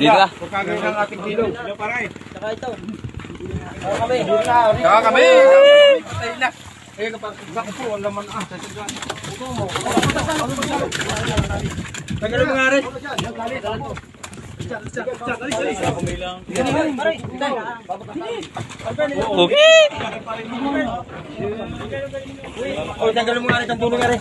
Dito na. Pagkagawin ng ating kilo. Kilo paray. Saka ito. Saka kami. Patay na. Eh, kapag po, ang laman Tagal mo nga rin. Okay. Oh, tanggal mo nga rin ang tulong nga rin.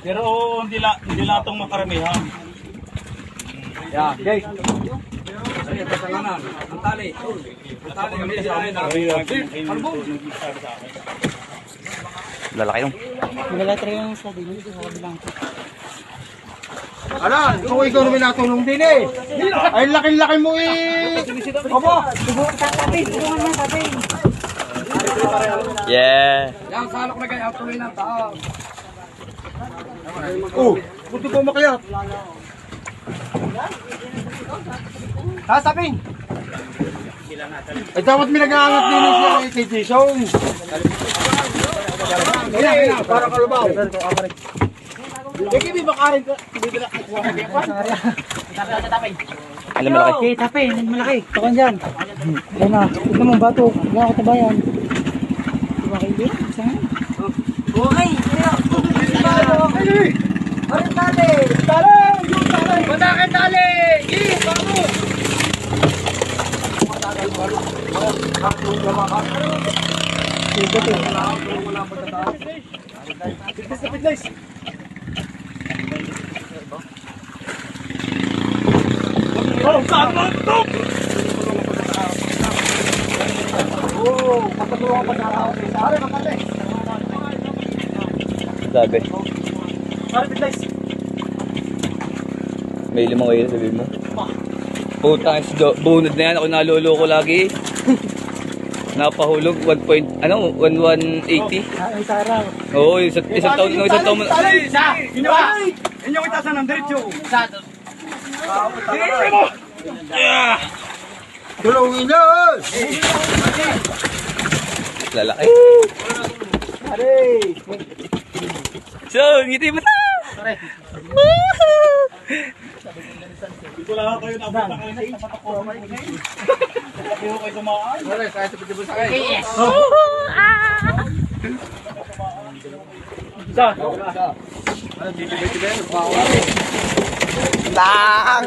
Pero hindi lang itong makaramihan. Yeah, guys. Ay, kasalanan. Ang tali. Ang tali kami sa amin. Lalaki yung. Nilalatry yung sa dinig sa kabilang. Ano? Kung ikaw naman natulong din eh. Ay, laki-laki mo eh. Opo. Tulungan mo sabi. Yeah. Yan, salok na kayo. Tuloy ng tao. Oh, buti ko makayat. Ha, saping. Ay, dapat may nag-aangat din siya kay Jason. Ayan, para kalubaw. Eh, kimi bakarin ka. Alam malaki. Okay, tapin. Malaki. Tukan dyan. Yan na. Ito mong bato. Wala ko tabayan. Diba kayo din? Saan? Okay. Arin tali! Tali! Yung tali! Matakin tali! Bago! Sabi. May 5 kayo sabihin mo. Putang bunod na yan. Ako naluloko lagi. Napahulog 1180. Ay, sarang. Oo, isang taon. Isang taon. Inyong itasan ng diretso. Tulungin nyo! Lalaki. Pare! So, ngiti mo na. Dito lang ako kayo nabutan kayo sa patako. Hindi ko kayo tumaan. Pare, kahit sa pagkabos sa kayo. Lang.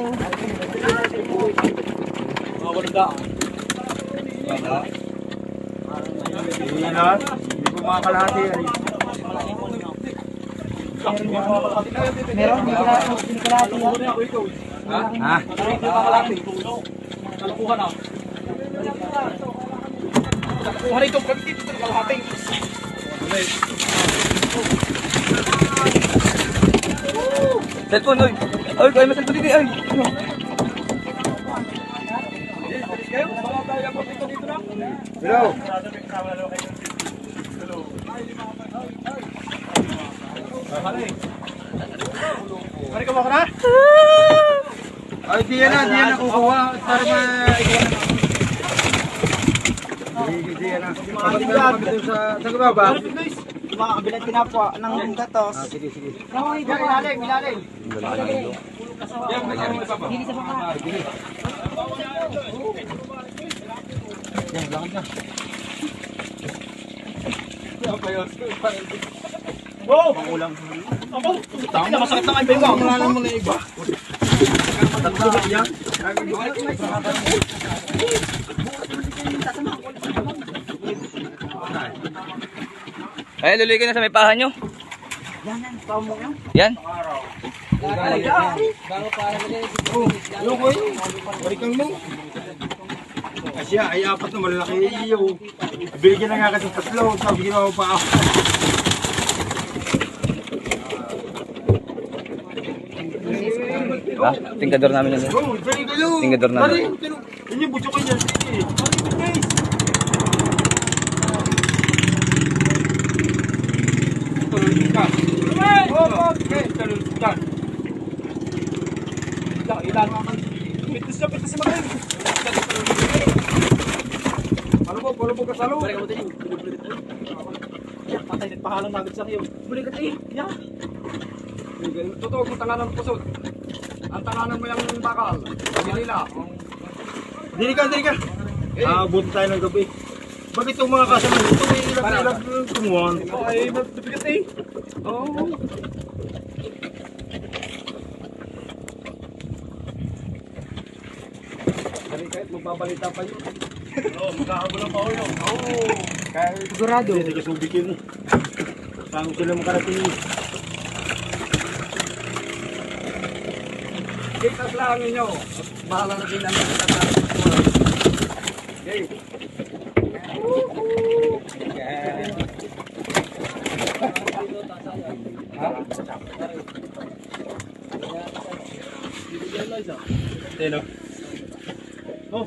Hindi na. Hindi ko makakalahati. Meron? Hindi kalahati. Ha? Kalukuhan ah. Kalukuhan ito. Pag dito sa kalahating. Cellphone, oy. Oy, kaya mo cellphone dito, oy. Hello? Pare ka ba ka na? Ay, di yan na kukuha. Para di yan na. Pagkat sa kababa. Mga kabilang tinapwa ng gatos. Sige. Ilalim. Hindi sa baka. Wow! Pangulang. Abo! Tama na masakit na kayo. Wala naman na iba. Ay, luloy ka na sa may paha nyo. Yan. Lukoy. Balikan mo. Kasi ay apat na malaki iyo. Bigyan na nga kasi tatlo. Sabi ginawa pa ako. Ha? Tingkador namin yan. Oh, very good. Tingkador namin. Ini bucok ko niyan. Sige. Ilan? Pitis na magaling. Puro po kasalo. Balik ako tayo. Patay, nagpahalang nagad sa kayo. Balik ka tayo. Yeah. Totoo mo tanganan po sud. Ang tanganan mo yung bakal. Sabi nila. Dili ka. Buti tayo ng gabi. Bakit itong mga kasama ito ay ilag tumuhan? Ay, magtupigat eh. Oo. Dali kahit magbabalita pa yun. Oo, magkakagulo pa ako yun. Oo. Kaya Sigurado. hindi ka subikin mo. Saan sila makarating? Kitas lang ninyo. Bahala na din ang tatapos. Okay. Tino. Oh.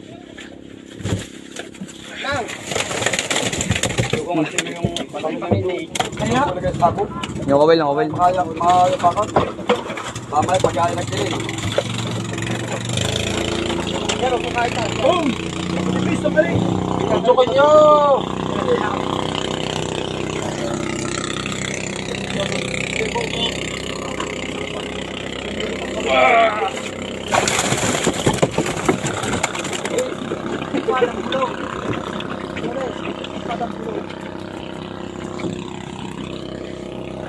Lang. Kung ano yung batang kami kaya sabog. Yung kawel, yung kawel. Kaya bakal. Mamaya pagkain nagtirin. Pero pagkain ka. Boom! Please, balik! Tutukin nyo!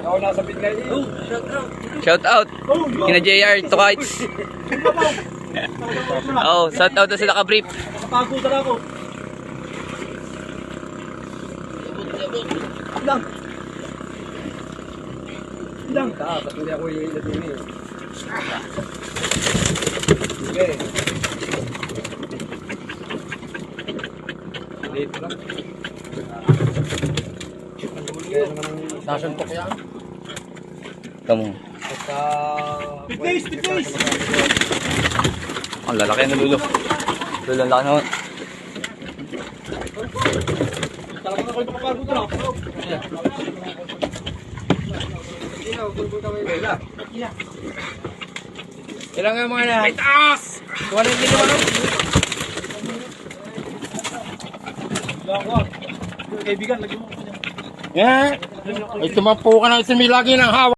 Ako nasa bigay. Shout out. Kina JR, to kites. Oh, shout out na sila ka-brief. Pago na ako. Ilang. Ba't hindi ako iilat yun eh. Sige. Dito lang. Nasaan po kaya? Tamo. Basta... Big face! Ang lalaki na lulo. Lulo, ang laki naman. Talagang ako ito papago na ako. Ilang nga mga na? Ay, taas! Wala din naman. Ako. Kaibigan, lagi mo ko niya. Yeah. Ay, tumapo ka na sa milagi ng hawa.